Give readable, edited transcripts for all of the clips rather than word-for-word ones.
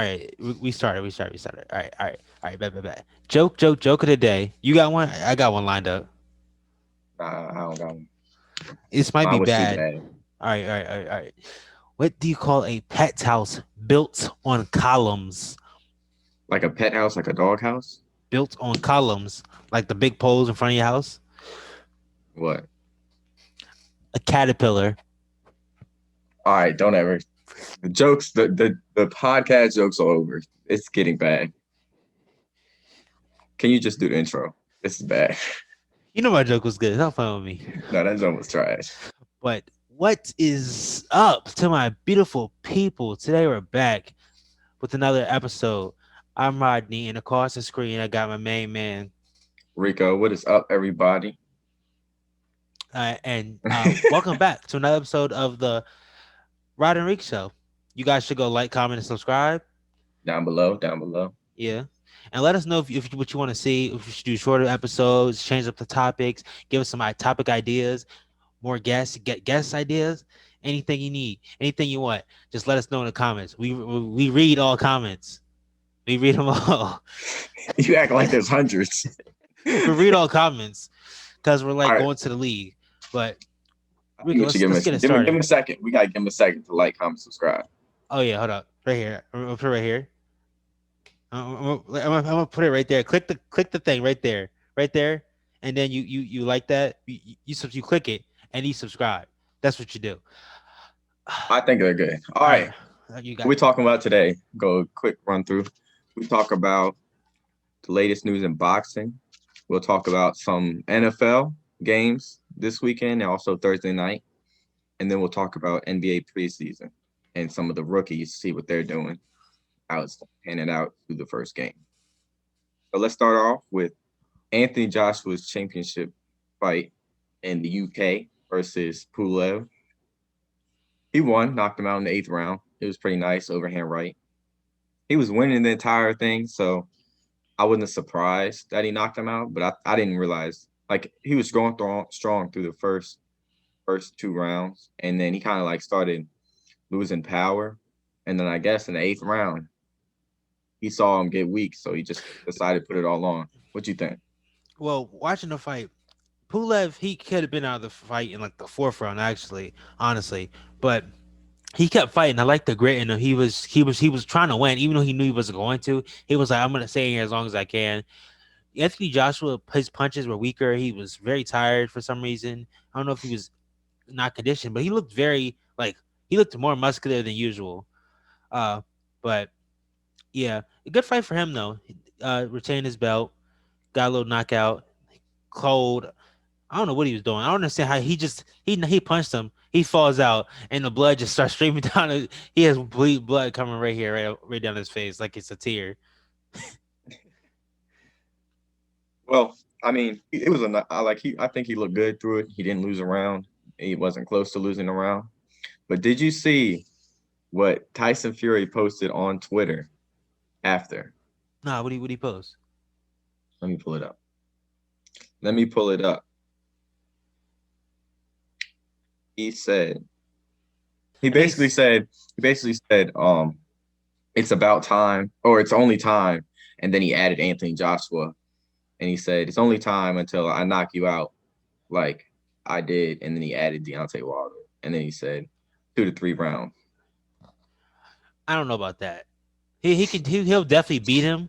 right. We started. All right. All right. Bet. Joke of the day. You got one? I got one lined up. I don't got one. This might Mine be was too bad. bad. All right. What do you call a pet's house built on columns? Like a pet house, like a dog house. Built on columns, like the big poles in front of your house? What? A caterpillar. All right, don't ever. The jokes, the podcast jokes are over. It's getting bad. Can you just do the intro? This is bad. You know my joke was good. Don't fun with me. No, that joke was trash. But what is up to my beautiful people? Today we're back with another episode. I'm Rodney, and across the screen I got my main man. Rico, what is up, everybody? And welcome back to another episode of the Rod&Reek Show. You guys should go like, comment, and subscribe. Down below, down below. Yeah. And let us know if what you want to see. If we should do shorter episodes, change up the topics, give us some topic ideas, more guests, get guest ideas, anything you need, anything you want. Just let us know in the comments. We read all comments. We read them all. You act like there's hundreds. We read all comments because we're like All right. going to the league. But I think Rico, we should let's get it give him started. a second. We gotta give him a second to like, comment, subscribe. Oh yeah, hold up, right here. I'll put it right here. I'm gonna put it right there. Click the thing right there, and then you like that. You click it and you subscribe. That's what you do. I think they're good. All All right. right, you What got we it. talking about today? Go a quick run through. We talk about the latest news in boxing. We'll talk about some NFL games this weekend and also Thursday night. And then we'll talk about NBA preseason and some of the rookies, see what they're doing, how it's panning out through the first game. So let's start off with Anthony Joshua's championship fight in the UK versus Poole. He won, knocked him out in the 8th round. It was pretty nice, overhand right. He was winning the entire thing, so I wasn't surprised that he knocked him out, but I didn't realize like he was going strong through the first 2 rounds, and then he kind of like started losing power, and then I guess in the 8th round he saw him get weak, so he just decided to put it all on. What you think? Well, watching the fight, Pulev he could have been out of the fight in like the fourth round, actually, honestly, but he kept fighting. I like the grit in him. He was trying to win, even though he knew he wasn't going to. He was like, I'm gonna stay in here as long as I can. Anthony Joshua, his punches were weaker. He was very tired for some reason. I don't know if he was not conditioned, but he looked very like he looked more muscular than usual. Uh, but yeah, a good fight for him though. Retained his belt, got a little knockout, cold. I don't know what he was doing. I don't understand how he punched him. He falls out, and the blood just starts streaming down. He has bleed blood coming right here, right down his face, like it's a tear. Well, I mean, it was a like he. I think he looked good through it. He didn't lose a round. He wasn't close to losing a round. But did you see what Tyson Fury posted on Twitter after? Nah, what he post? Let me pull it up. Let me pull it up. He said he I think basically said it's about time or it's only time, and then he added Anthony Joshua, and he said it's only time until I knock you out like I did, and then he added Deontay Wilder, and then he said 2 to 3 rounds. I don't know about that. He'll definitely beat him.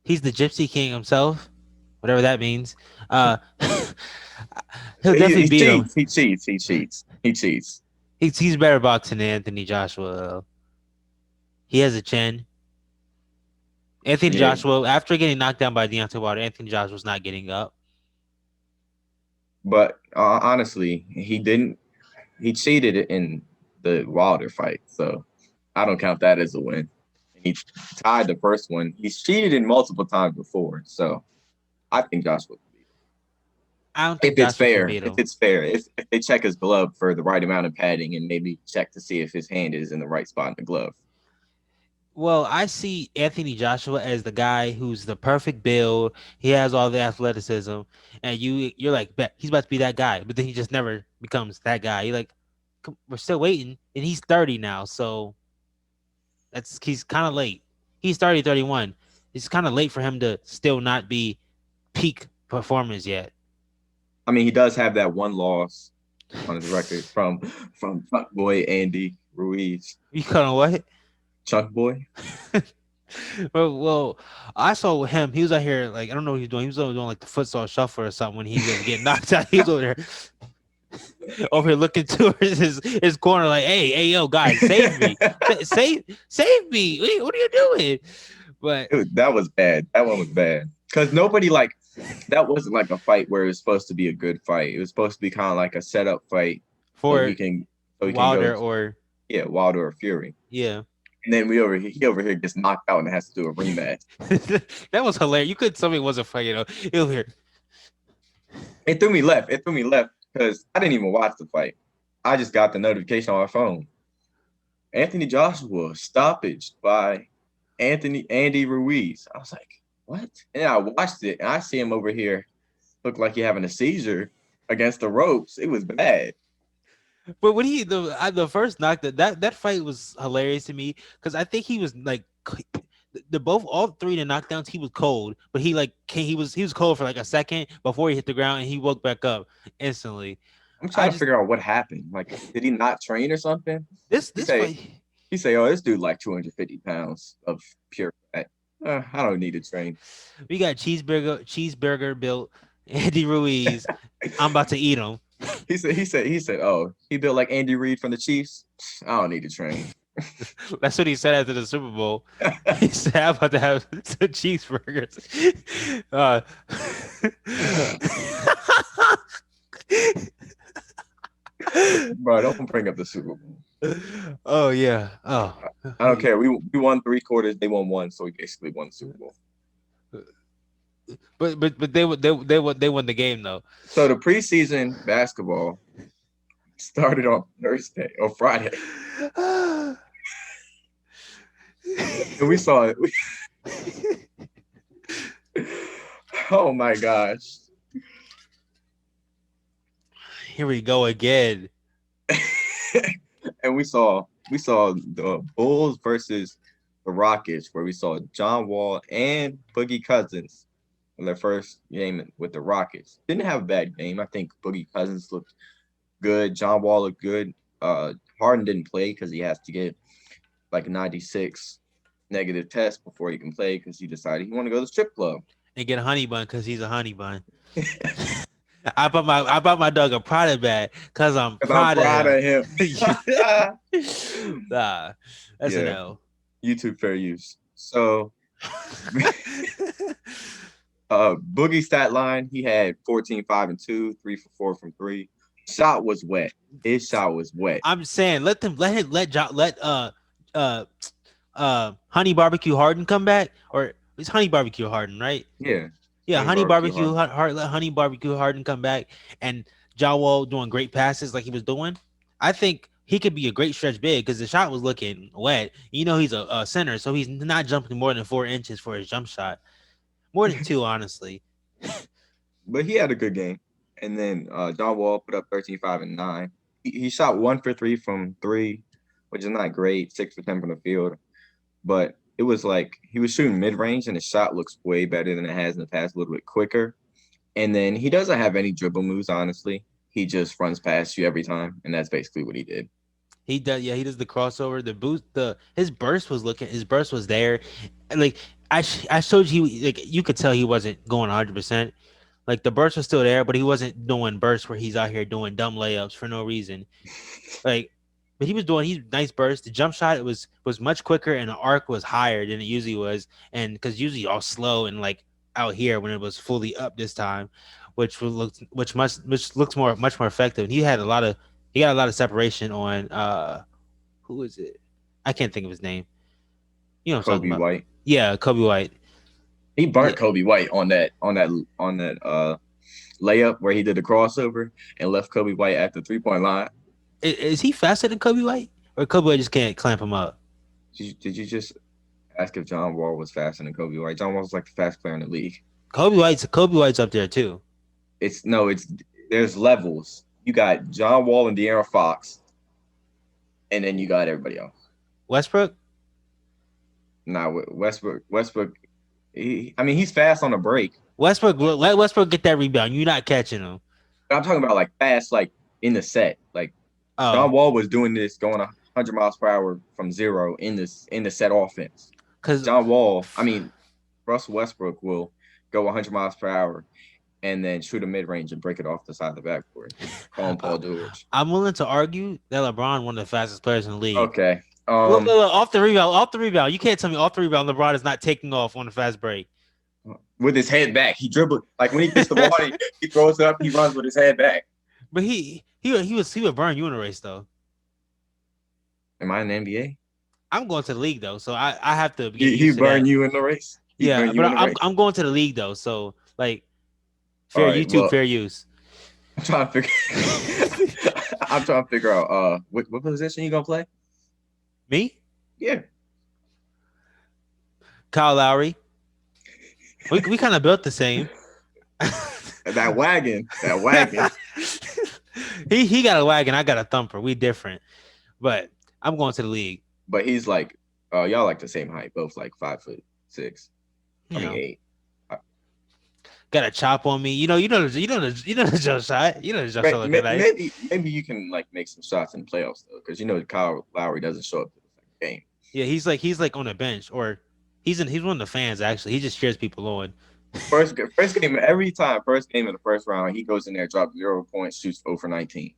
He's the Gypsy King himself, whatever that means. Uh, he'll definitely He beat him. cheats. He cheats. He cheats. He cheats. He's better boxing than Anthony Joshua. Though. He has a chin. Anthony Yeah, Joshua, after getting knocked down by Deontay Wilder, Anthony Joshua's not getting up. but honestly, he didn't. He cheated in the Wilder fight, so I don't count that as a win. He tied the first one. He's cheated in multiple times before, so I think Joshua can beat him. I don't If think it's Joshua can fair. beat If him. it's fair. If they check his glove for the right amount of padding and maybe check to see if his hand is in the right spot in the glove. Well, I see Anthony Joshua as the guy who's the perfect build. He has all the athleticism, and you're like, bet he's about to be that guy, but then he just never becomes that guy. You're like, we're still waiting, and he's 30 now, so he's kind of late. He's 30, 31. It's kind of late for him to still not be peak performance yet. I mean, he does have that one loss on his record from Chuck Boy Andy Ruiz. You kind of what? Chuck Boy. Well, I saw him. He was out here like I don't know what he was doing. He was doing like the futsal shuffle or something when he was getting knocked out. He was over here looking towards his corner like, hey, yo, guys, save me, save me. What are you doing? But That was bad. That one was bad because nobody like that wasn't like a fight where it was supposed to be a good fight. It was supposed to be kind of like a setup fight so for he can go Wilder or Wilder or Fury. yeah. And then he over here gets knocked out and has to do a rematch. That was hilarious. You could tell me it wasn't funny, Over here. It threw me left. It threw me left because I didn't even watch the fight. I just got the notification on my phone. Anthony Joshua stoppage by Andy Ruiz. I was like, what? And I watched it and I see him over here look like he's having a seizure against the ropes. It was bad. But when the first knock that fight was hilarious to me because I think he was like the both all three of the knockdowns he was cold, but he was cold for like a second before he hit the ground and he woke back up instantly. I'm trying to figure out what happened. Like, did he not train or something? This fight. He say, oh, this dude like 250 pounds of pure fat. I don't need to train. We got cheeseburger built Andy Ruiz. I'm about to eat him. He said, oh, he built like Andy Reid from the Chiefs. I don't need to train. That's what he said after the Super Bowl. He said, I'm about to have some cheeseburgers. Bro, don't bring up the Super Bowl. Oh yeah. Oh, I don't care. We won 3 quarters. They won 1, so we basically won the Super Bowl. But they won the game though. So the preseason basketball started on Thursday or Friday, and we saw it. Oh my gosh! Here we go again. And we saw the Bulls versus the Rockets, where we saw John Wall and Boogie Cousins in their first game with the Rockets. Didn't have a bad game. I think Boogie Cousins looked good. John Wall looked good. Harden didn't play because he has to get like a 96 negative test before he can play because he decided he want to go to the strip club and get a honey bun because he's a honey bun. I bought my dog a Prada bag because I'm proud of him. Nah, that's an L. YouTube fair use. So Boogie stat line, he had 14, 5, and 2, 3 for 4 from 3. Shot was wet. His shot was wet. I'm saying let Honey Barbecue Harden come back, or it's Honey Barbecue Harden, right? Yeah. Yeah, Honey Barbecue let Honey Barbecue Harden come back and Ja Wall doing great passes like he was doing. I think he could be a great stretch big because the shot was looking wet. You know, he's a center, so he's not jumping more than 4 inches for his jump shot. More than 2, honestly. But he had a good game. And then John Wall put up 13, 5, and 9. He shot 1 for 3 from 3, which is not great. 6 for 10 from the field. But it was like he was shooting mid-range, and his shot looks way better than it has in the past, a little bit quicker. And then he doesn't have any dribble moves, honestly. He just runs past you every time, and that's basically what he did. He does, yeah. He does the crossover, the boost, his burst was there. Like I showed you, like you could tell he wasn't going 100%. Like the burst was still there, but he wasn't doing bursts where he's out here doing dumb layups for no reason. Like, but he's nice burst. The jump shot was much quicker, and the arc was higher than it usually was, and because usually all slow and like out here when it was fully up this time, which looks much more effective. And he got a lot of separation on who is it? I can't think of his name. You know what I'm talking about? Kobe White. Yeah, Kobe White. He burnt Kobe White on that layup where he did the crossover and left Kobe White at the 3-point line. Is he faster than Kobe White, or Kobe White just can't clamp him up? Did you just ask if John Wall was faster than Kobe White? John Wall's like the fastest player in the league. Kobe White's up there too. There's levels. You got John Wall and De'Aaron Fox, and then you got everybody else. Westbrook? Nah, Westbrook. I mean, he's fast on the break. Let Westbrook get that rebound. You're not catching him. But I'm talking about like fast, like in the set. Like John Oh, Wall was doing this, going 100 miles per hour from zero in the set offense. because John Wall, I mean, Russell Westbrook will go 100 miles per hour and then shoot a mid range and break it off the side of the backboard. Call him Paul George. I'm willing to argue that LeBron one of the fastest players in the league. Okay. Look, off the rebound. You can't tell me off the rebound. LeBron is not taking off on a fast break. With his head back, he dribbled like when he gets the ball, he throws it up. He runs with his head back. But he would burn you in a race though. Am I in the NBA? I'm going to the league though, so I have to get He used to burn that. you in the race. Yeah, but I'm going to the league though, so like fair All right, YouTube, well, fair use. I'm trying to figure. I'm trying to figure out what position you gonna play. Me, Yeah, Kyle Lowry. We kind of built the same. that wagon. he got a wagon. I got a thumper. We different, but I'm going to the league. But he's like, y'all like the same height, both like 5'6". I mean 8. Got a chop on me. You know the jump shot. You know the jump shot. Maybe you can like make some shots in the playoffs though, because Kyle Lowry doesn't show up to the game. Yeah, he's like on the bench, or he's one of the fans actually. He just cheers people on. First game every time. First game in the first round, he goes in there, drops 0 points, shoots 0 for 19,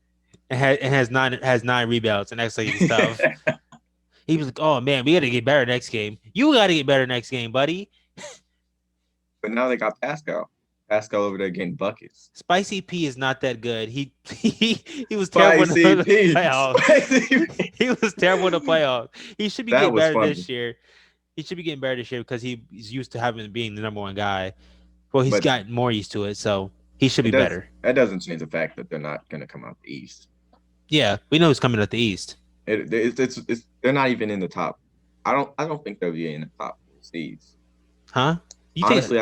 and has nine rebounds and excellent stuff. He was like, "Oh man, we got to get better next game. You got to get better next game, buddy." But now they got Pascal. Pascal over there getting buckets. Spicy P is not that good. He was terrible in the playoffs. He was terrible in the playoffs. He should be getting better this year. He should be getting better this year because he's used to being the number one guy. Well, he's gotten more used to it, so he should be better. That doesn't change the fact that they're not going to come out the East. Yeah, we know who's coming out the East. They're not even in the top. I don't think they'll be in the top 4 seeds. Huh? Honestly,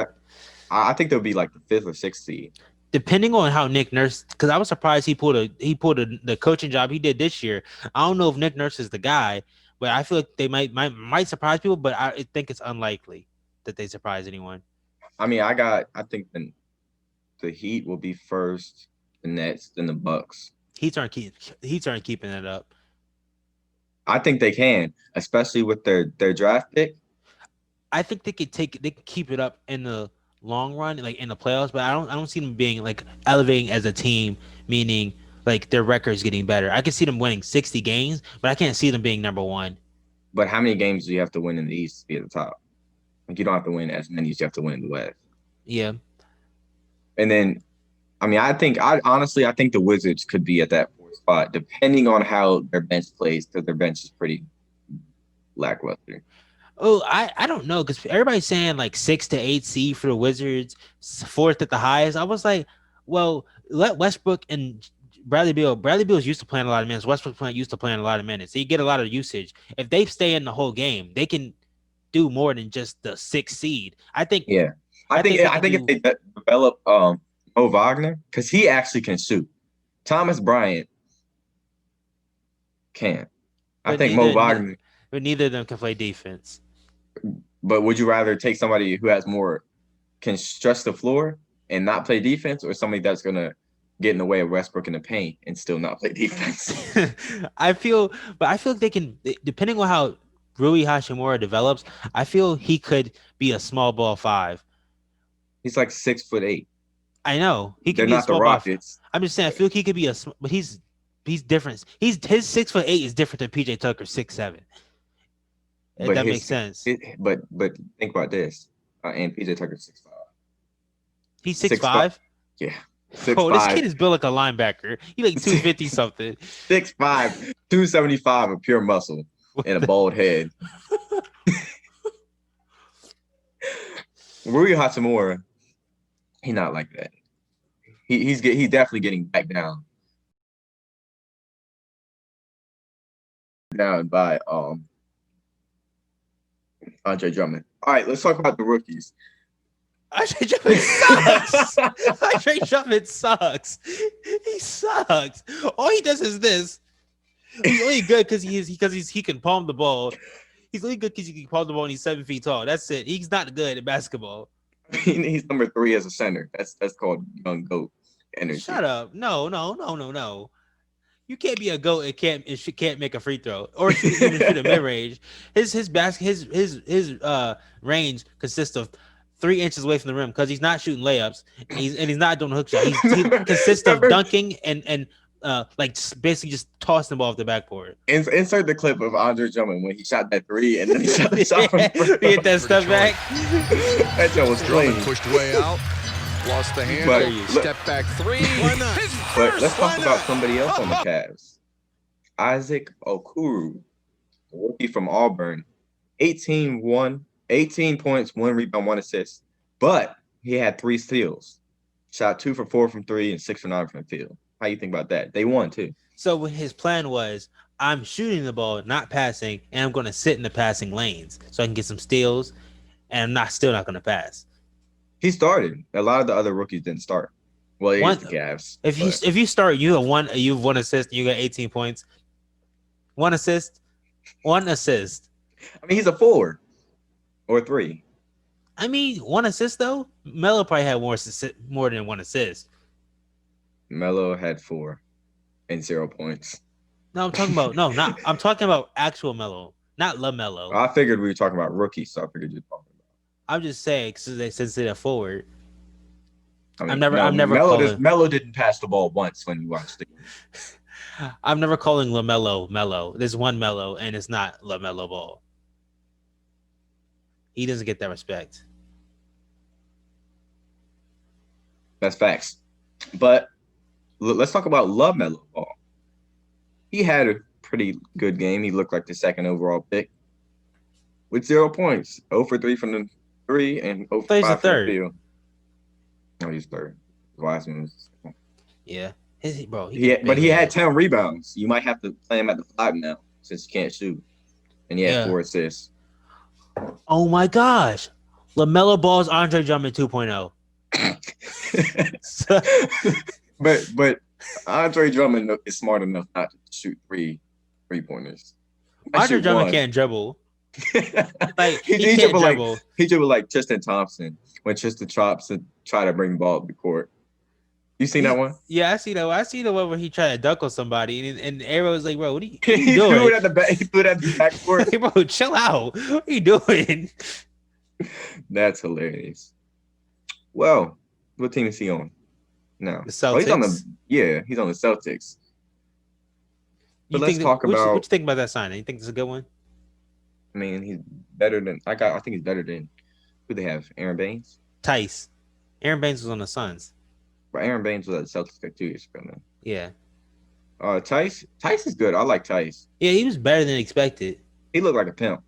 I think they'll be like the 5th or 6th seed. Depending on how Nick Nurse, because I was surprised he pulled the coaching job he did this year. I don't know if Nick Nurse is the guy, but I feel like they might surprise people. But I think it's unlikely that they surprise anyone. I mean, I think the Heat will be first, the Nets, then the Bucks. Heats aren't keeping it up. I think they can, especially with their draft pick. I think they could keep it up in the long run, like in the playoffs, but I don't see them being like elevating as a team, meaning like their record's getting better. I can see them winning 60 games, but I can't see them being number one. But how many games do you have to win in the East to be at the top? Like you don't have to win as many as you have to win in the West. Yeah. And then, I mean, I think the Wizards could be at that 4th spot, depending on how their bench plays, because their bench is pretty lackluster. Oh, I don't know, because everybody's saying like 6 to 8 seed for the Wizards, 4th at the highest. I was like, well, let Westbrook and Bradley Beal's used to playing a lot of minutes. Westbrook's used to playing a lot of minutes. So you get a lot of usage. If they stay in the whole game, they can do more than just the 6th seed. I think. Yeah, I think if they develop Mo Wagner, because he actually can shoot. Thomas Bryant can't. I think Mo Wagner. But neither of them can play defense. But would you rather take somebody who can stretch the floor and not play defense, or somebody that's gonna get in the way of Westbrook in the paint and still not play defense? I feel like they can, depending on how Rui Hachimura develops. I feel he could be a small ball 5. He's like 6'8". I know he They're could be not a small the Rockets. Ball. I'm just saying. I feel like he could be but he's different. His 6'8" is different than PJ Tucker 6'7". That makes sense. But think about this. And PJ Tucker 6'5". He's 6'5". Yeah. 6'5". This kid is built like a linebacker. He like 250 something. 6'5", 275 of pure muscle and a bald head. Rui Hachimura, he's not like that. He's definitely getting back down by Andre Drummond. All right, let's talk about the rookies. Andre Drummond sucks. Andre Drummond sucks. He sucks. All he does is this. He's only good because he can palm the ball. He's only good because he can pass the ball and he's 7 feet tall. That's it. He's not good at basketball. He's number 3 as a center. That's called young goat Shut energy. up. No. You can't be a goat and can't make a free throw or even shoot a mid range. His range consists of 3 inches away from the rim because he's not shooting layups and he's not doing a hook shot. He consists of Remember, dunking and like basically just tossing the ball off the backboard. insert the clip of Andre Drummond when he shot that 3 and then he shot the shot from He hit that step back. That joke was Drummond clean. pushed way out. Lost the hand. But Step back 3. Why not? But let's talk about somebody else on the Cavs. Isaac Okoro, rookie from Auburn. 18 points, 1 rebound, 1 assist. But he had 3 steals. Shot 2 for 4 from 3 and 6 for 9 from the field. How you think about that? They won too. So his plan was, I'm shooting the ball, not passing, and I'm going to sit in the passing lanes so I can get some steals, and I'm still not going to pass. He started. A lot of the other rookies didn't start. Well, it's the Cavs. If you start, you have one assist, you got 18 points. 1 assist. I mean, he's a 4 or 3. I mean, 1 assist though. Melo probably had more than 1 assist. Melo had 4 and 0 points. No, I'm talking about I'm talking about actual Melo, not LaMelo. I figured we were talking about rookies, so I figured you're talking about. I'm just saying since they're forward. I mean, I'm never Melo didn't pass the ball once when you watched it. I'm never calling LaMelo Melo. There's one Melo, and it's not LaMelo Ball. He doesn't get that respect. That's facts. But let's talk about LaMelo Ball. He had a pretty good game. He looked like the 2nd overall pick with 0 points. 0 for 3 from the 3 and 0 for 5 from the field. No, he's 3rd. Wiseman was. Yeah. But he had 10 rebounds. You might have to play him at the 5 now since he can't shoot. And he had 4 assists. Oh my gosh. LaMelo Ball's Andre Drummond 2.0. But Andre Drummond is smart enough not to shoot 3-pointers. Andre Drummond can't dribble. Like he can't dribble. He dribbled like Tristan Thompson when Tristan Thompson tried to bring the ball up the court. You seen that one? Yeah, I see that. I see the one where he tried to dunk on somebody, and Arrow was like, "Bro, what are you doing?" He threw it at the back. He threw it at the backboard. Hey, bro, chill out. What are you doing? That's hilarious. Well, what team is he on? No, the Celtics. He's on the Celtics. But let's talk about. What you think about that signing? You think it's a good one? I mean, he's better than I think he's better than who they have. Aaron Baines. Tice. Aaron Baines was on the Suns. But Aaron Baines was at the Celtics like 2 years ago now. Yeah. Tice is good. I like Tice. Yeah, he was better than expected. He looked like a pimp.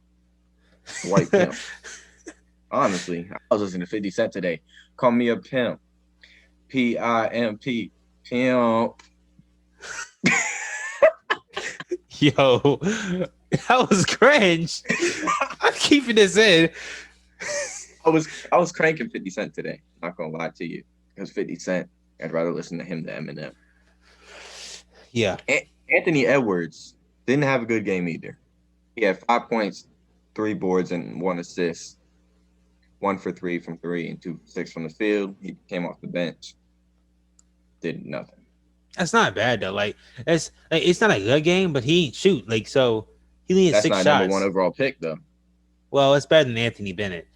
White pimp. Honestly, I was listening to 50 Cent today. Call me a pimp. P-I-M-P. Pimp. Yo, that was cringe. I'm keeping this in. I was cranking 50 Cent today. Not gonna lie to you. Because 50 Cent, I'd rather listen to him than Eminem. Yeah. Anthony Edwards didn't have a good game either. He had 5 points, 3 boards, and 1 assist. 1 for 3 from 3 and 2 for 6 from the field. He came off the bench. Did nothing. That's not bad though. Like it's not a good game, but he shoot so he only had 6 shots. That's not number 1 overall pick though. Well, it's better than Anthony Bennett.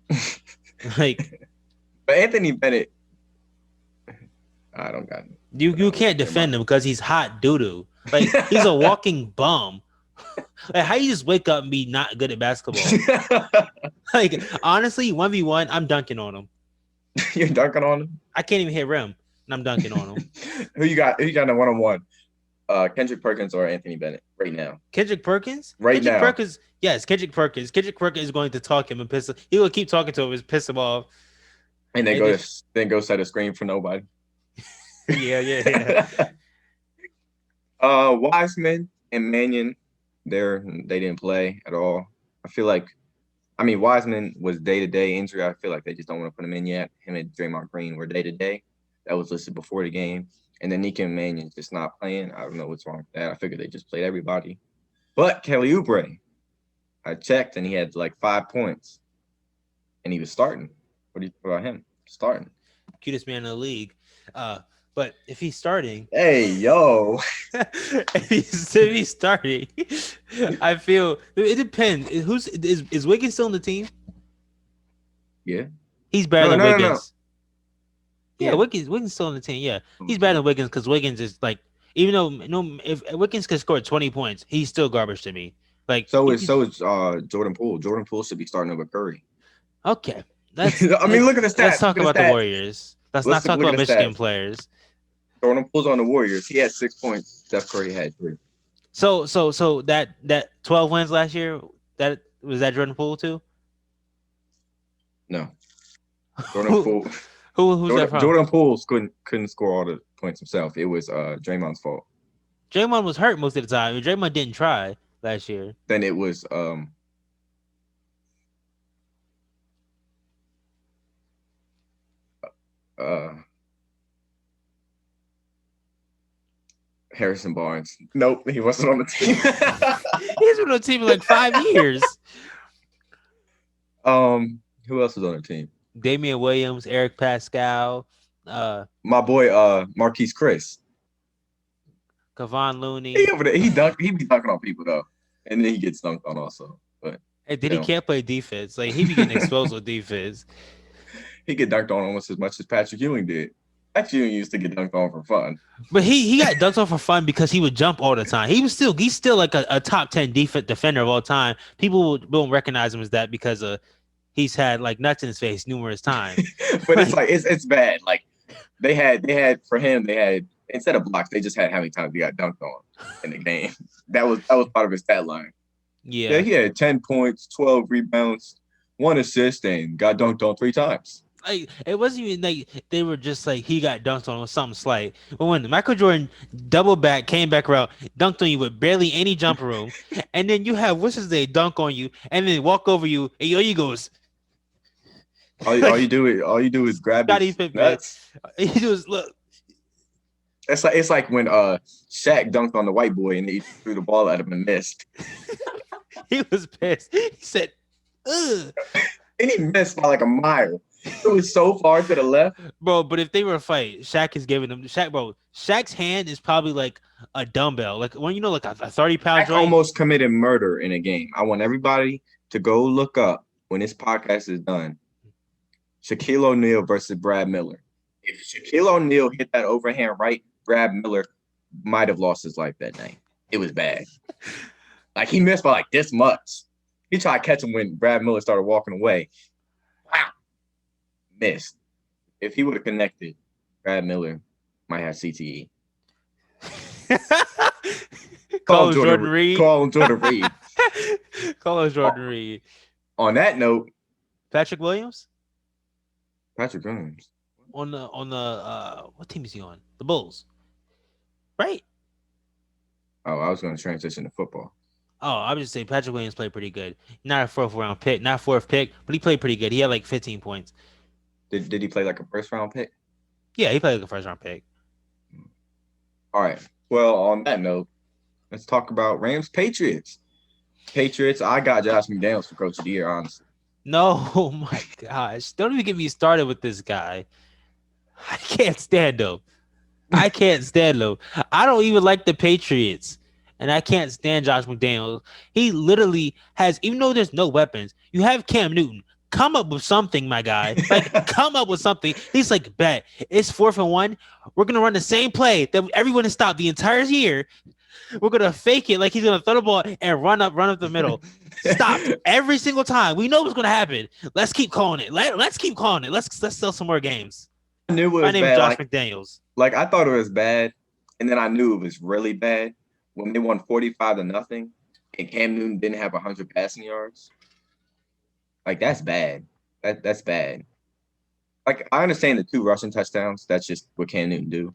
But Anthony Bennett, I don't got it. You can't defend him because he's hot doo-doo. Like he's a walking bum. Like how you just wake up and be not good at basketball? Like honestly, 1v1, I'm dunking on him. You're dunking on him? I can't even hit rim, and I'm dunking on him. Who you got in a 1-on-1? Kendrick Perkins or Anthony Bennett right now? Kendrick Perkins? Kendrick Perkins, yes, Kendrick Perkins. Kendrick Perkins is going to talk him and piss him. He will keep talking to him and piss him off. And then go set a screen for nobody. Yeah. Wiseman and Mannion, they didn't play at all. I feel like, Wiseman was day-to-day injury. I feel like they just don't want to put him in yet. Him and Draymond Green were day-to-day. That was listed before the game. And then Nika and Mannion's just not playing. I don't know what's wrong with that. I figured they just played everybody. But Kelly Oubre I checked, and he had like 5 points, and he was starting. What do you think about him starting? Cutest man in the league. But if he's starting, Hey, yo. if he's starting, I feel it depends. Is Wiggins still on the team? Yeah. He's better than No. Wiggins. Yeah, Yeah. Wiggins still on the team. Yeah, he's better than Wiggins because Wiggins is like, even though no, if Wiggins could score 20 points, he's still garbage to me. Like So is Jordan Poole. Jordan Poole should be starting over Curry. okay, let's I mean, look at the stats. let's talk Look about at the the stats. Warriors. Let's not talk look at about the Michigan stats. players. Jordan Poole's on the Warriors. He had 6 points. Steph Curry had 3. So that 12 wins last year, that was that Jordan Poole too? No. Jordan Poole. Who's that from? Jordan Poole couldn't score all the points himself. It was Draymond's fault. Draymond was hurt most of the time. Draymond didn't try last year. Then it was Harrison Barnes. Nope, he wasn't on the team. He's been on the team for like 5 years. Who else was on the team? Damian Williams, Eric Pascal, My boy Marquise Chris. Kevon Looney. He be dunking on people though. And then he gets dunked on also. But And then he can't play defense. Like he be getting exposed with defense. He get dunked on almost as much as Patrick Ewing did. Patrick Ewing used to get dunked on for fun. But he got dunked on for fun because he would jump all the time. He's still like a top 10 defender of all time. People won't recognize him as that because he's had like nuts in his face numerous times. But it's like it's bad. Like they had for him, they had instead of blocks, they just had how many times he got dunked on in the game. That was part of his stat line. Yeah, he had 10 points, 12 rebounds, 1 assist, and got dunked on 3 times. Like it wasn't even like they were just like he got dunked on with something slight. But when Michael Jordan double back, came back around, dunked on you with barely any jumper room, and then you have what's his name dunk on you, and then walk over you, and he goes. All you do is grab his nuts. He just look. It's like when Shaq dunked on the white boy and he threw the ball at him and missed. He was pissed. He said, "Ugh." And he missed by like a mile. It was so far to the left. Bro, but if they were a fight, Shaq is giving them Shaq's hand is probably like a dumbbell. Like when like a 30-pound joint. Almost committed murder in a game. I want everybody to go look up when this podcast is done. Shaquille O'Neal versus Brad Miller. If Shaquille O'Neal hit that overhand right, Brad Miller might have lost his life that night. It was bad. Like he missed by like this much. He tried to catch him when Brad Miller started walking away. Wow. Missed. If he would have connected, Brad Miller might have CTE. Call him Jordan Reed. Call him Jordan Reed. Call him Jordan Reed. On that note, Patrick Williams? Patrick Williams. On the what team is he on? The Bulls. Right? Oh, I was going to transition to football. Oh, I was just saying Patrick Williams played pretty good. Not a fourth pick, but he played pretty good. He had like 15 points. Did he play like a first round pick? Yeah, he played like a first round pick. All right. Well, on that note, let's talk about Rams Patriots. I got Josh McDaniels for Coach of the Year, honestly. No, oh my gosh. Don't even get me started with this guy. I can't stand him. I don't even like the Patriots. And I can't stand Josh McDaniels. He literally has, even though there's no weapons, you have Cam Newton. Come up with something, my guy. Like, come up with something. He's like, bet. It's 4th and 1. We're going to run the same play that everyone has stopped the entire year. We're going to fake it like he's going to throw the ball and run up the middle. Stop every single time. We know what's going to happen. Let's keep calling it. Let's keep calling it. Let's sell some more games. I knew it was My name bad. is Josh McDaniels. Like, I thought it was bad, and then I knew it was really bad when they won 45-0 and Cam Newton didn't have 100 passing yards. Like, that's bad. That's bad. Like, I understand the 2 rushing touchdowns. That's just what Cam Newton do.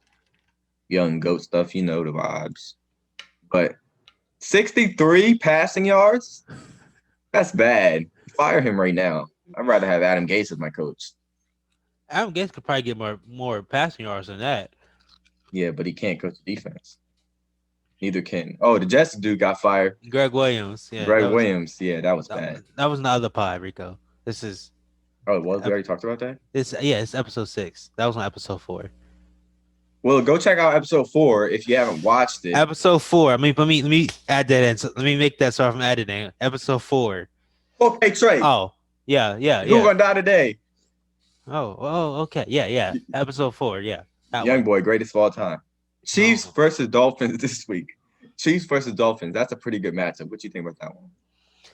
Young GOAT stuff, the vibes. But 63 passing yards? That's bad. Fire him right now. I'd rather have Adam Gase as my coach. Adam Gase could probably get more passing yards than that. Yeah, but he can't coach the defense. Neither can. Oh, the Jets dude got fired. Greg Williams. Yeah, Greg Williams. Yeah, that was that, bad. that was in the other pod, Rico. This is Oh, it was? We already talked about that? it's episode 6. That was on episode 4. Well, go check out episode 4 if you haven't watched it. Episode 4. I mean, let me add that in. So let me make that start from editing. Episode 4. Okay, Trey. Oh, yeah. Who's gonna die today? Okay. Yeah. Episode 4. Yeah. Young boy, greatest of all time. Chiefs versus Dolphins this week. Chiefs versus Dolphins. That's a pretty good matchup. What do you think about that one?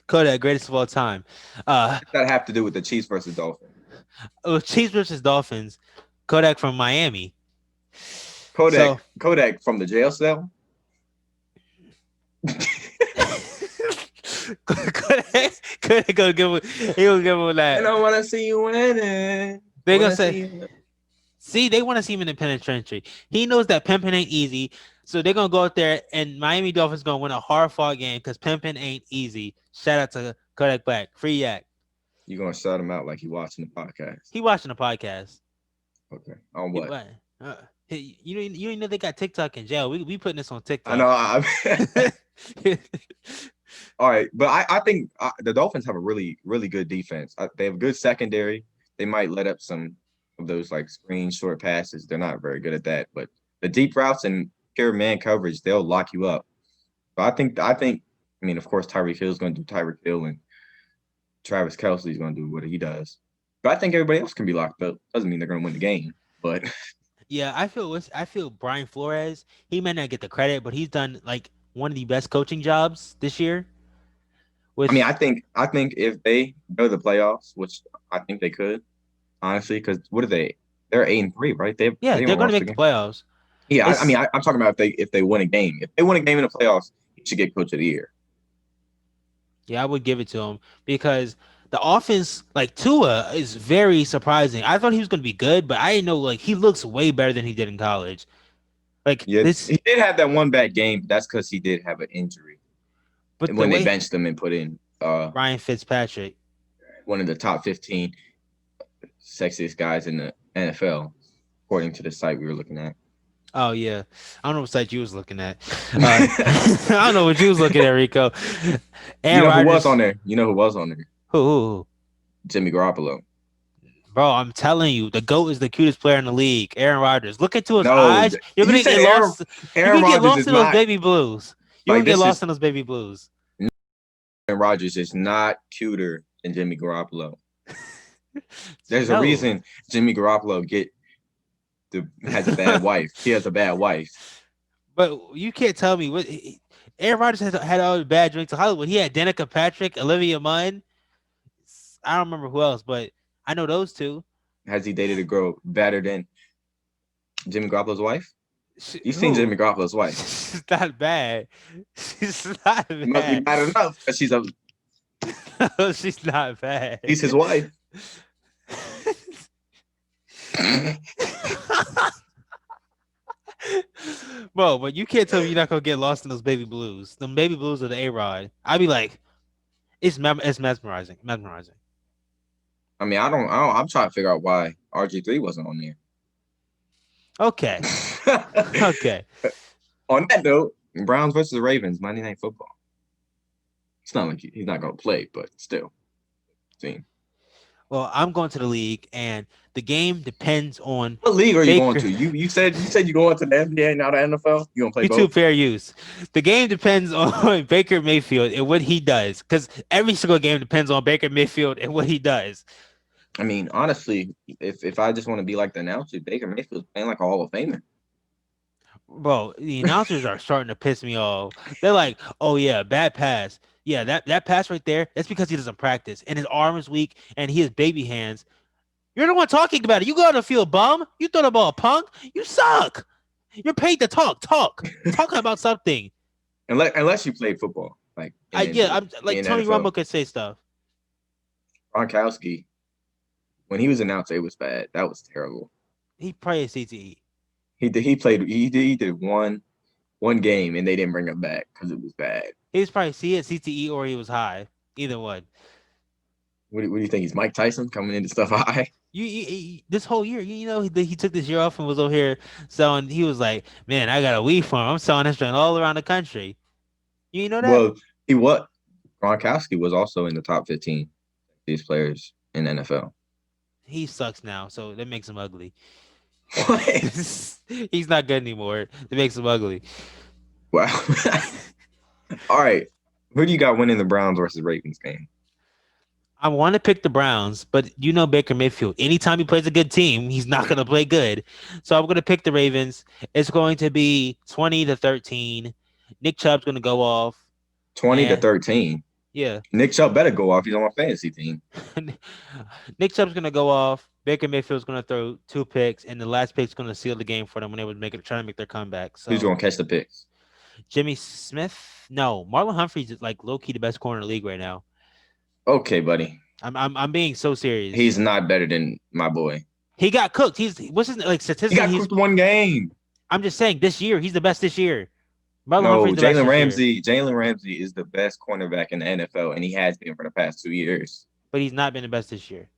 Kodak, greatest of all time. What does that have to do with the Chiefs versus Dolphins? Chiefs versus Dolphins. Kodak from Miami. Kodak from the jail cell. Kodak gonna give him. He gonna give him that. I don't want to see you winning. They gonna say. See, they want to see him in the penitentiary. He knows that pimping ain't easy, so they're gonna go out there and Miami Dolphins gonna win a hard-fought game because pimping ain't easy. Shout out to Kodak Black, free yak. You gonna shout him out like he watching the podcast? He watching the podcast. Okay, on what? You know they got TikTok in jail. We putting this on TikTok. I know. All right, but I think the Dolphins have a really, really good defense. They have a good secondary. They might let up some of those like screen short passes. They're not very good at that, but the deep routes and pure man coverage, they'll lock you up. But I mean, of course, Tyreek Hill's going to do Tyreek Hill, and Travis Kelce's going to do what he does. But I think everybody else can be locked up. Doesn't mean they're going to win the game, but yeah, I feel Brian Flores. He may not get the credit, but he's done like one of the best coaching jobs this year. I think if they go to the playoffs, which I think they could, honestly, because what are they? They're 8-3, right? They're going to make the playoffs. Yeah, I'm talking about if they win a game. If they win a game in the playoffs, he should get Coach of the Year. Yeah, I would give it to him because the offense, like Tua, is very surprising. I thought he was going to be good, but I didn't know like he looks way better than he did in college. Like he did have that one bad game. But that's because he did have an injury. But when they benched him and put in Ryan Fitzpatrick, one of the top 15 sexiest guys in the NFL, according to the site we were looking at. Oh yeah, I don't know what site you was looking at. I don't know what you was looking at, Rico. And who was on there? You know who was on there? Who? Jimmy Garoppolo. Bro, I'm telling you, the GOAT is the cutest player in the league. Aaron Rodgers. Look into his eyes. You're gonna get lost. You're gonna get lost in those baby blues. You're gonna get lost in those baby blues. Aaron Rodgers is not cuter than Jimmy Garoppolo. There's a reason Jimmy Garoppolo has a bad wife. He has a bad wife. But you can't tell me what Aaron Rodgers had all the bad drinks in Hollywood. He had Danica Patrick, Olivia Munn. I don't remember who else, but I know those two. Has he dated a girl better than Jimmy Garoppolo's wife? You've seen Jimmy Garoppolo's wife. She's not bad. She's not bad. Must be bad enough because she's she's not bad. He's his wife. Bro, but you can't tell me you're not gonna get lost in those baby blues. Them baby blues of the A-Rod. I'd be like, it's mesmerizing. I mean, I'm trying to figure out why RG3 wasn't on there. Okay. On that note, Browns versus the Ravens, Monday Night Football. It's not like he's not going to play, but still. See. Well, I'm going to the league, and the game depends on what league are you going to? You said you're going to the NBA, not the NFL. You gonna play both? YouTube fair use. The game depends on Baker Mayfield and what he does, because every single game depends on Baker Mayfield and what he does. I mean, honestly, if I just want to be like the announcer, Baker Mayfield's playing like a Hall of Famer. Bro, the announcers are starting to piss me off. They're like, "Oh yeah, bad pass. Yeah, that pass right there. That's because he doesn't practice, and his arm is weak, and he has baby hands." You're the one talking about it. You go on the field, bum. You throw the ball, punk. You suck. You're paid to talk. Talk about something. Unless you played football, like I'm like Tony NFL. Romo could say stuff. Gronkowski, when he was announced, it was bad. That was terrible. He probably had CTE. He did one game and they didn't bring him back because it was bad. He was probably CTE or he was high. Either one. What do you think? He's Mike Tyson coming into stuff high? This whole year, he took this year off and was over here selling. He was like, "Man, I got a weed farm. I'm selling this joint all around the country." You know that? Well, what? Gronkowski was also in the top 15 these players in the NFL. He sucks now, so that makes him ugly. What? He's not good anymore. It makes him ugly. Wow. All right. Who do you got winning the Browns versus Ravens game? I want to pick the Browns, but you know Baker Mayfield. Anytime he plays a good team, he's not going to play good. So I'm going to pick the Ravens. It's going to be 20-13. Nick Chubb's going to go off. 20-13. Yeah. Nick Chubb better go off. He's on my fantasy team. Nick Chubb's going to go off. Baker Mayfield's going to throw 2 picks, and the last pick's going to seal the game for them when they would trying to make their comeback. So who's going to catch the picks? Jimmy Smith? No. Marlon Humphrey's like low-key the best corner in the league right now. Okay, buddy. I'm being so serious. He's not better than my boy. He got cooked. What's his like statistically? He got cooked one game. I'm just saying this year he's the best this year. Jalen Ramsey is the best cornerback in the NFL, and he has been for the past 2 years. But he's not been the best this year.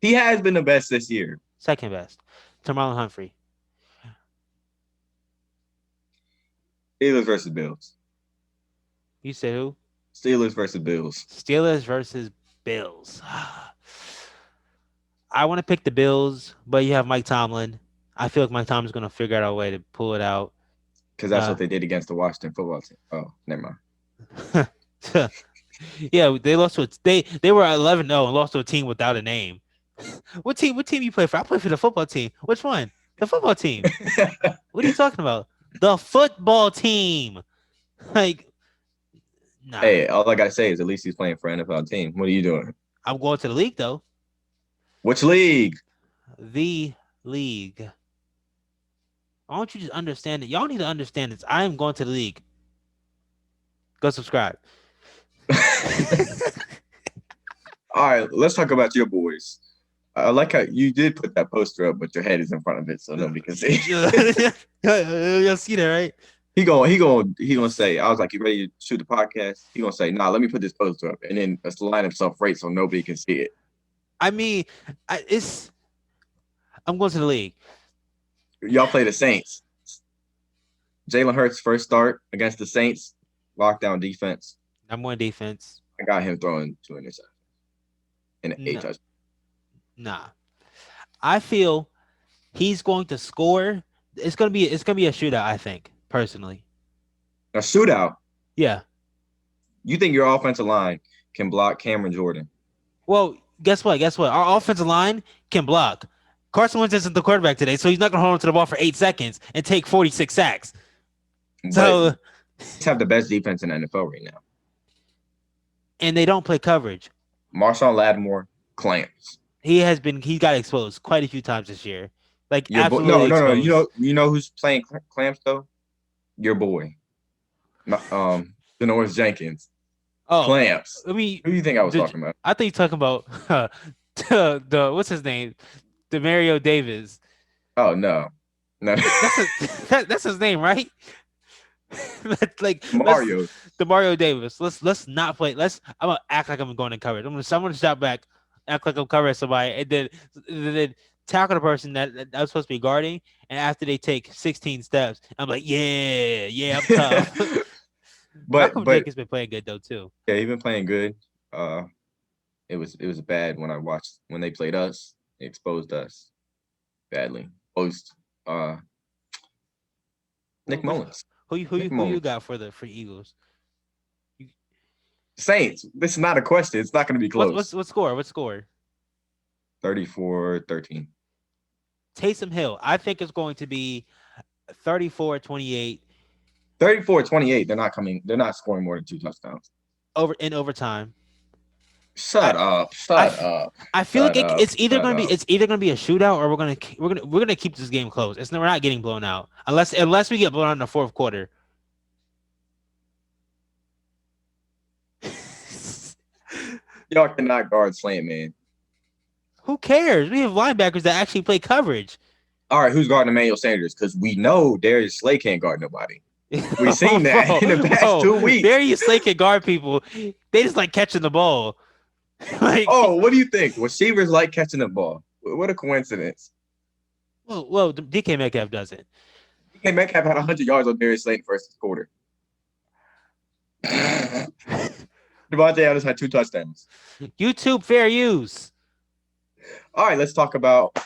He has been the best this year. Second best to Marlon Humphrey. Steelers versus Bills. You said who? Steelers versus Bills. Steelers versus Bills. I want to pick the Bills, but you have Mike Tomlin. I feel like Mike Tomlin's going to figure out a way to pull it out. Because that's what they did against the Washington football team. Oh, never mind. Yeah, they lost to they were 11-0 and lost to a team without a name. What team you play for? I play for the football team. Which one? The football team. What are you talking about? The football team. Like, nah. Hey, all I gotta say is at least he's playing for an NFL team. What are you doing? I'm going to the league though. Which league? The league. I want you to understand it. Y'all need to understand this. I am going to the league. Go subscribe. All right, let's talk about your boys. I like how you did put that poster up, but your head is in front of it, so nobody can see. You'll see that, right? He gonna say, I was like, you ready to shoot the podcast? He gonna say, nah, let me put this poster up, and then let's line himself right so nobody can see it. I mean, I'm going to the league. Y'all play the Saints. Jalen Hurts' first start against the Saints, lockdown defense. I'm on defense. I got him throwing 2 interceptions and 8 touchdowns. Nah, I feel he's going to score. It's gonna be a shootout. I think personally. A shootout. Yeah. You think your offensive line can block Cameron Jordan? Well, guess what? Our offensive line can block. Carson Wentz isn't the quarterback today, so he's not gonna hold on to the ball for 8 seconds and take 46 sacks. So He's have the best defense in the NFL right now. And they don't play coverage. Marshawn Lattimore clamps. He got exposed quite a few times this year. Like no. You know who's playing clamps though? Your boy, Janoris Jenkins. Oh, clamps. I mean, who do you think I was talking about? I think you're talking about the what's his name, Demario Davis. Oh no. That's his name, right? Like Mario. Demario Davis. Let's not play. I'm gonna act like I'm going to cover it. I'm gonna shout back, act like I'm covering somebody, and then tackle the person that I was supposed to be guarding. And after they take 16 steps, I'm like, yeah, I'm tough. but Jake has been playing good though too. Yeah, he's been playing good. It was bad when they played us. They exposed us badly. Nick Mullins. Who you got for Eagles? Saints. This is not a question. It's not going to be close. What score? 34-13. Taysom Hill. I think it's going to be 34-28. 34-28. They're not scoring more than 2 touchdowns. In overtime. Shut up. I feel like it's either going to be a shootout or we're going to keep this game close. We're not getting blown out unless we get blown out in the fourth quarter. Y'all cannot guard Slant Man. Who cares? We have linebackers that actually play coverage. All right, who's guarding Emmanuel Sanders? Because we know Darius Slay can't guard nobody. We've seen that in the past 2 weeks. Darius Slay can guard people. They just like catching the ball. Like, Oh, what do you think? Receivers like catching the ball. What a coincidence. well, DK Metcalf doesn't. DK Metcalf had 100 yards on Darius Slayton first quarter. Devontae Adams had 2 touchdowns. YouTube fair use. All right, let's talk about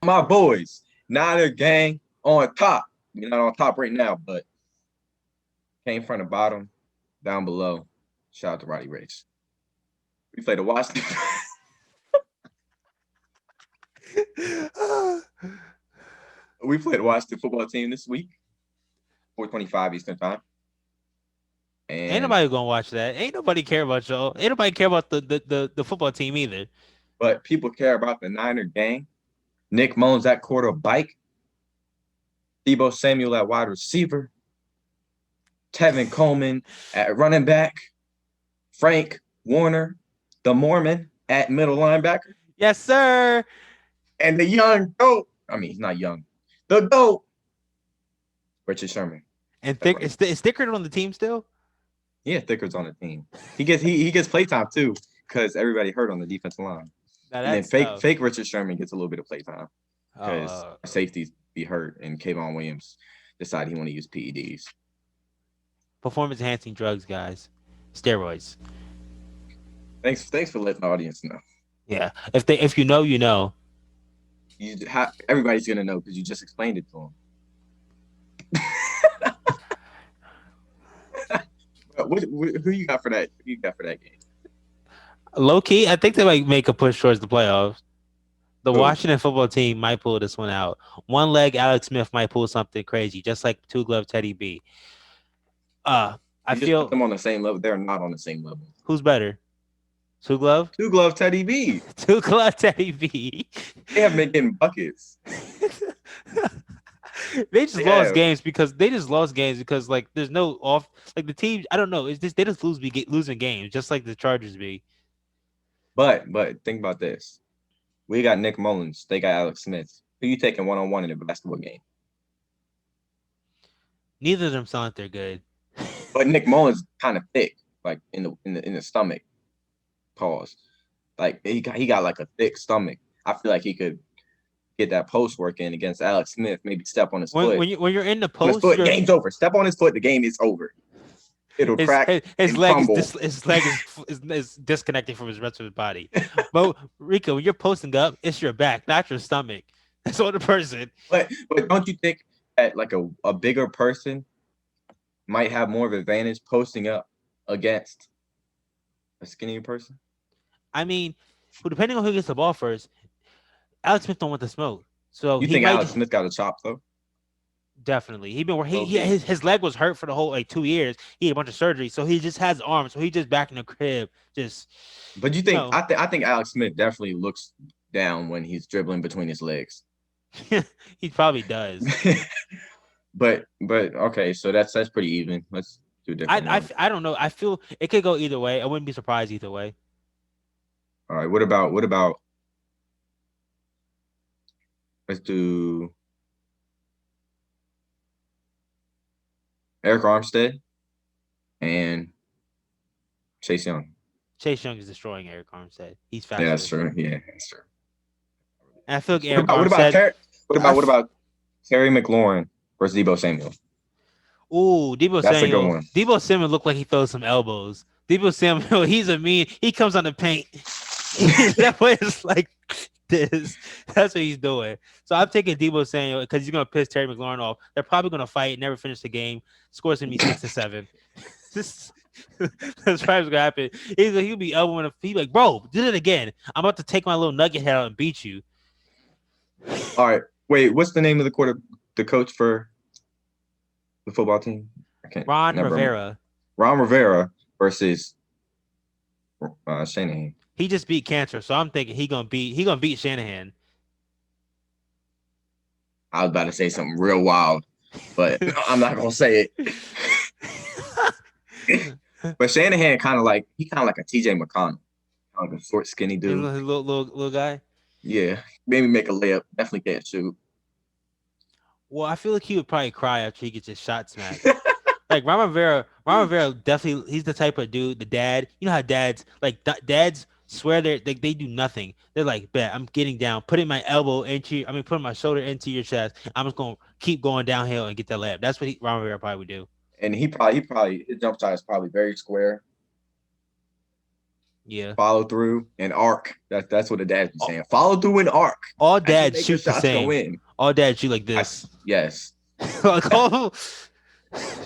my boys. Niner gang on top. You're not on top right now, but came from the bottom, down below. Shout out to Roddy Rich. We played the Washington. We played the Washington football team this week, 4:25 Eastern time. And Ain't nobody gonna watch that. Ain't nobody care about y'all. Ain't nobody care about the football team either. But people care about the Niner gang. Nick Mullins at quarterback. Deebo Samuel at wide receiver. Tevin Coleman at running back. Frank Warner, the Mormon, at middle linebacker. Yes, sir. And the young GOAT. I mean, he's not young. The GOAT. Richard Sherman. And is Thickard on the team still? Yeah, Thicker's on the team. He gets playtime too, because everybody hurt on the defensive line. And then fake Richard Sherman gets a little bit of playtime because safeties be hurt, and Kayvon Williams decided he want to use PEDs. Performance enhancing drugs, guys. Steroids. Thanks for letting the audience know. Yeah. If you know, you know. Everybody's gonna know because you just explained it to them. Who you got for that? Who you got for that game? Low key, I think they might make a push towards the playoffs. The Who? Washington football team might pull this one out. One leg Alex Smith might pull something crazy, just like two glove Teddy B. I feel put them on the same level. They're not on the same level. Who's better? Two glove? Two glove Teddy B. Two glove Teddy B. They have been getting buckets. They just lost games because like there's no off, like the team. I don't know. It's just they just losing games just like the Chargers be. But think about this. We got Nick Mullins. They got Alex Smith. Who you taking one-on-one in a basketball game? Neither of them sound like they're good. But Nick Mullins kind of thick, like in the stomach. Pause. Like he got like a thick stomach. I feel like he could get that post work in against Alex Smith. Maybe step on his foot. When you're in the post, game's over. Step on his foot. The game is over. It'll crack. His leg is disconnected from his rest of his body. But Rico, when you're posting up, it's your back, not your stomach. That's on the person. But don't you think that like a bigger person might have more of an advantage posting up against a skinnier person? I mean, depending on who gets the ball first, Alex Smith don't want the smoke. So you think Alex Smith got a chop though? Definitely. His leg was hurt for the whole 2 years. He had a bunch of surgery, so he just has arms. So he just back in the crib. But you think I think Alex Smith definitely looks down when he's dribbling between his legs. He probably does. but okay, so that's pretty even. Let's do different. I don't know. I feel it could go either way. I wouldn't be surprised either way. All right. What about? Let's do Eric Armstead and Chase Young. Chase Young is destroying Eric Armstead. He's faster. Yeah, that's true. Yeah, that's true. And I feel like Eric Armstead. What about Terry McLaurin versus Deebo Samuel? Ooh, Deebo Samuel. That's a good one. Deebo Samuel looked like he felt some elbows. Deebo Samuel, he comes on the paint. That way it's like this. That's what he's doing. So I'm taking Deebo Samuel because he's gonna piss Terry McLaurin off. They're probably gonna fight, never finish the game. Score's gonna be 6-7. That's probably what's gonna happen. He'll be elbowing a feet like, bro, did it again. I'm about to take my little nugget head out and beat you. All right. Wait, what's the name of the coach for the football team? Ron Rivera. Ron Rivera versus Shanahan. He just beat cancer, so I'm thinking he gonna beat Shanahan. I was about to say something real wild, but I'm not gonna say it. But Shanahan kind of like a TJ McConnell, like a short, skinny dude. Little guy. Yeah, maybe make a layup. Definitely can't shoot. Well, I feel like he would probably cry after he gets his shot smacked. Like Ron Rivera definitely, he's the type of dude, the dad. You know how dads Swear they do nothing. They're like, bet I'm getting down, putting my elbow putting my shoulder into your chest. I'm just gonna keep going downhill and get that layup. That's what Ron Rivera probably would do. And he probably his jump shot is probably very square. Yeah. Follow through and arc. That's what the dads be saying. Follow through and arc. All dads shoot the shots same. go in. All dads shoot like this. Yes. Like, oh,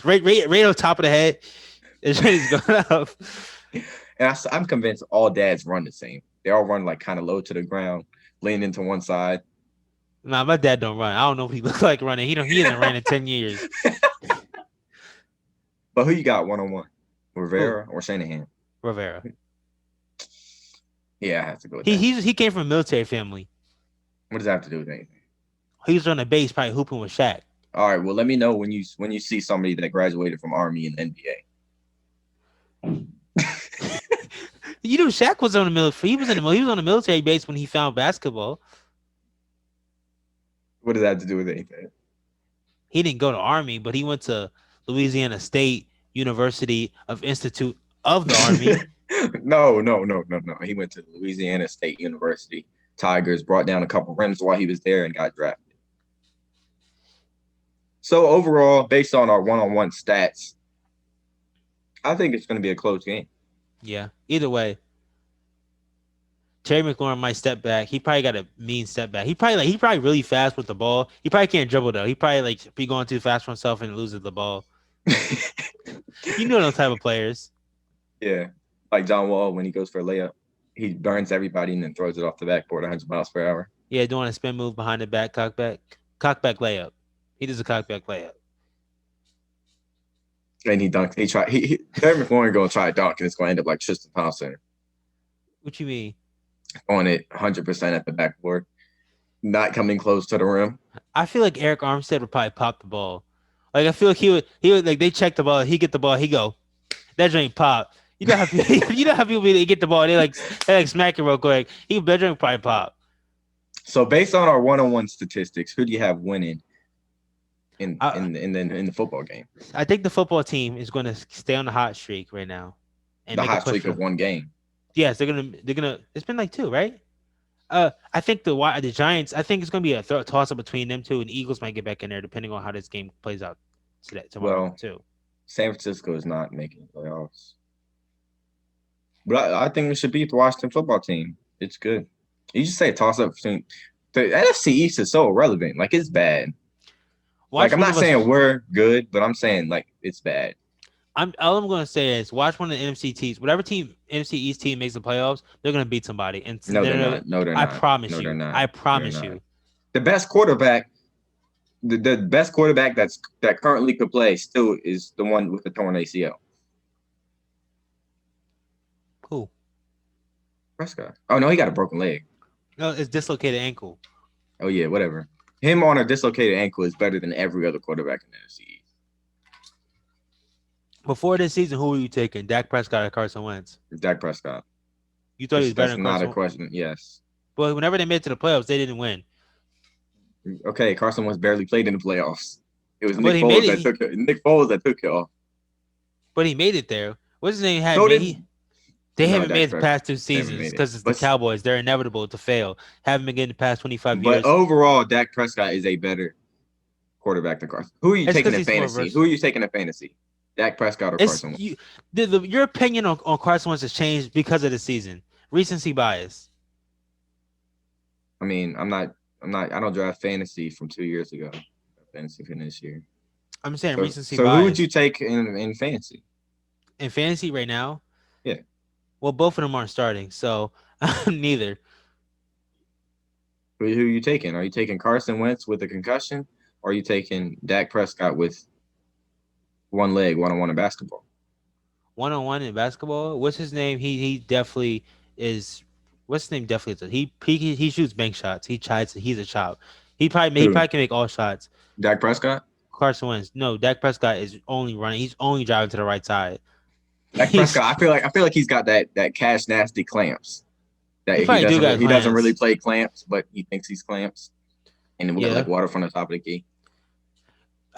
right on top of the head. It's going up. And I'm convinced all dads run the same. They all run like kind of low to the ground, lean into one side. Nah, my dad don't run. I don't know if he looks like running. He hasn't ran in 10 years. But who you got one-on-one? Rivera or Shanahan? Rivera. Yeah, I have to go with that. He came from a military family. What does that have to do with anything? He was on the base probably hooping with Shaq. All right, well, let me know when you see somebody that graduated from Army and NBA. You know, Shaq was on the military. He was on the military base when he found basketball. What does that have to do with anything? He didn't go to Army, but he went to Louisiana State University of Institute of the Army. No. He went to Louisiana State University. Tigers brought down a couple rims while he was there and got drafted. So overall, based on our one-on-one stats, I think it's going to be a close game. Yeah. Either way, Terry McLaurin might step back. He probably got a mean step back. He probably really fast with the ball. He probably can't dribble though. He probably be going too fast for himself and loses the ball. You know those type of players. Yeah, like John Wall when he goes for a layup, he burns everybody and then throws it off the backboard 100 miles per hour. Yeah, doing a spin move behind the back, cockback layup. He does a cockback layup. And he dunks. Terry McLaurin going to try to dunk, and it's going to end up like Tristan Thompson. What you mean? On it 100% at the backboard, not coming close to the rim. I feel like Eric Armstead would probably pop the ball. Like I feel like he would like they check the ball, he get the ball, he go, that joint pop. You know how people they get the ball, they like smack it real quick. That joint probably pop. So based on our one-on-one statistics, who do you have winning in the football game? I think the football team is going to stay on the hot streak right now. And the hot streak of one game. Yes, they're gonna. It's been like 2, right? I think the Giants. I think it's gonna be a toss up between them two, and the Eagles might get back in there depending on how this game plays out tomorrow too. San Francisco is not making the playoffs, but I think it should beat the Washington football team. It's good. You just say a toss up between the NFC East is so irrelevant. Like it's bad. Like I'm not saying we're good, but I'm saying like it's bad. All I'm gonna say is watch one of the NFC teams. Whatever team NFC East team makes the playoffs, they're gonna beat somebody. And no, they're not. No, they're not. I promise you. They're not. I promise you. The best quarterback, the best quarterback that currently could play still is the one with the torn ACL. Who? Prescott. Oh no, he got a broken leg. No, it's dislocated ankle. Oh yeah, whatever. Him on a dislocated ankle is better than every other quarterback in the NFC. Before this season, who were you taking? Dak Prescott or Carson Wentz? Dak Prescott. You thought he was better than Carson? That's not a question. Yes. But whenever they made it to the playoffs, they didn't win. Okay, Carson Wentz barely played in the playoffs. It was Nick Foles that took it off. But he made it there. What's his name? They haven't made it the past 2 seasons because it's the Cowboys. They're inevitable to fail. Haven't been getting the past 25 years. But overall, Dak Prescott is a better quarterback than Carson. Who are you taking in fantasy? Dak Prescott or Carson Wentz? Your opinion on Carson Wentz has changed because of the season. Recency bias. I mean, I don't draft fantasy from 2 years ago. Fantasy for this year. I'm saying recency bias. So who would you take in fantasy? In fantasy right now? Yeah. Well, both of them aren't starting, so neither. Who are you taking? Are you taking Carson Wentz with a concussion, or are you taking Dak Prescott with one leg, one-on-one in basketball? One-on-one in basketball? What's his name? He definitely is. What's his name? Definitely is. He shoots bank shots. He's a chop. He probably can make all shots. Dak Prescott? Carson Wentz. No, Dak Prescott is only running. He's only driving to the right side. Dak Prescott. I feel like he's got that cash nasty clamps. That he doesn't really play clamps, but he thinks he's clamps, and it will get like water from the top of the key.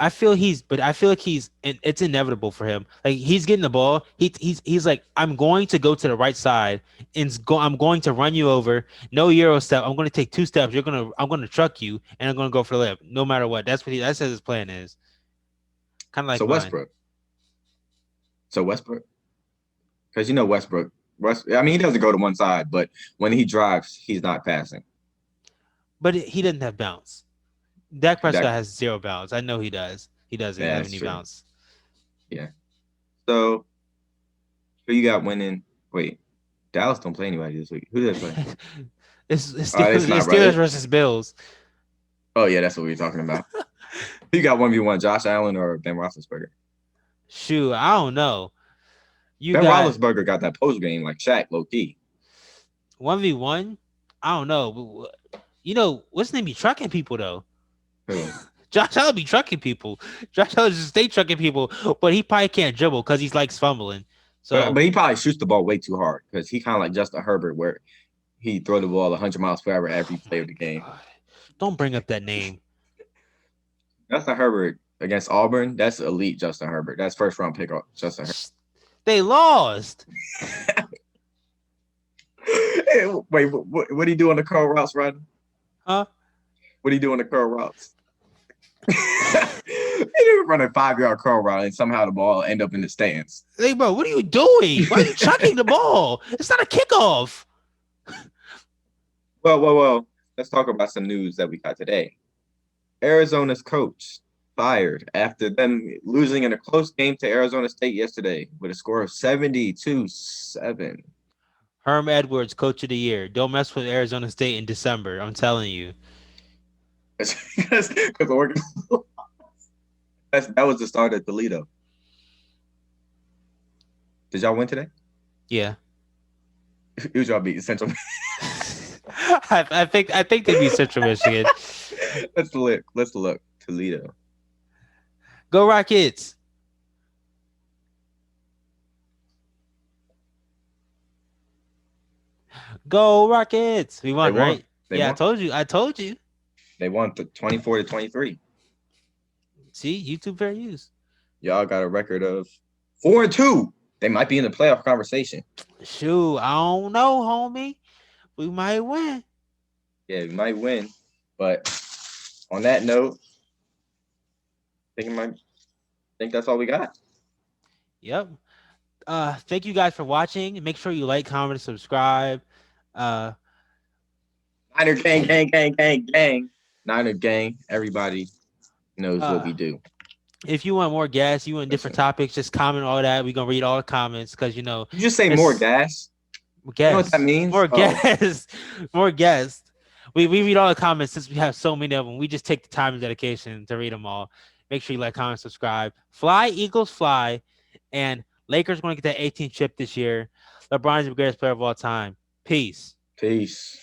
I feel like it's inevitable for him. Like he's getting the ball. He's like, I'm going to go to the right side I'm going to run you over. No Euro step. I'm going to take 2 steps. I'm going to truck you and I'm going to go for the lip no matter what. That says his plan is. Kind of like So mine. Westbrook. Because Westbrook. I mean, he doesn't go to one side, but when he drives, he's not passing. But he doesn't have bounce. Dak Prescott Dak- has 0 bounce. I know he does. He doesn't Yeah, have that's any true. bounce. Yeah. So who you got winning? Wait, Dallas don't play anybody this week. Who do they play? It's It's Steelers, not it's right. Steelers versus Bills. Oh yeah, that's what we were talking about. Who you got 1v1, Josh Allen or Ben Roethlisberger? Shoot, I don't know. You Ben got Roethlisberger got that post game like Shaq, low key. 1v1. I don't know. What's his name be trucking people though? Who? Josh Allen be trucking people. Josh Allen just stay trucking people, but he probably can't dribble because he likes fumbling. So, But he probably shoots the ball way too hard because he kind of like Justin Herbert, where he throw the ball 100 miles per hour every play of the game. don't bring up that name. Justin Herbert against Auburn, that's elite Justin Herbert. That's first round pick Justin Herbert. They lost. Wait, what do you do on the curl routes, Rod? Huh? What do you do on the curl routes? You run a 5-yard curl route and somehow the ball end up in the stands. Hey, bro, what are you doing? Why are you chucking the ball? It's not a kickoff. Well. Let's talk about some news that we got today. Arizona's coach fired after them losing in a close game to Arizona State yesterday with a score of 70-7. Herm Edwards, coach of the year. Don't mess with Arizona State in December. I'm telling you. Because Oregon. That was the start of Toledo. Did y'all win today? Yeah. Who's y'all beat? Central. I think they beat Central Michigan. Let's look. Toledo. Go Rockets. Go Rockets. We won, right? They Yeah, won. I told you. They won 24-23. See, YouTube fair use. Y'all got a record of 4-2. They might be in the playoff conversation. Shoot, I don't know, homie. We might win. Yeah, we might win. But on that note, I think that's all we got. Yep. Thank you guys for watching. Make sure you like, comment, and subscribe. Niner gang. Niner gang. Everybody knows what we do. If you want more gas, you want different topics, just comment all that. We're gonna read all the comments because You just say more gas. Gas. You know what that means? More gas. More gas. We read all the comments since we have so many of them. We just take the time and dedication to read them all. Make sure you like, comment, subscribe. Fly, Eagles, fly. And Lakers going to get that 18th chip this year. LeBron is the greatest player of all time. Peace. Peace.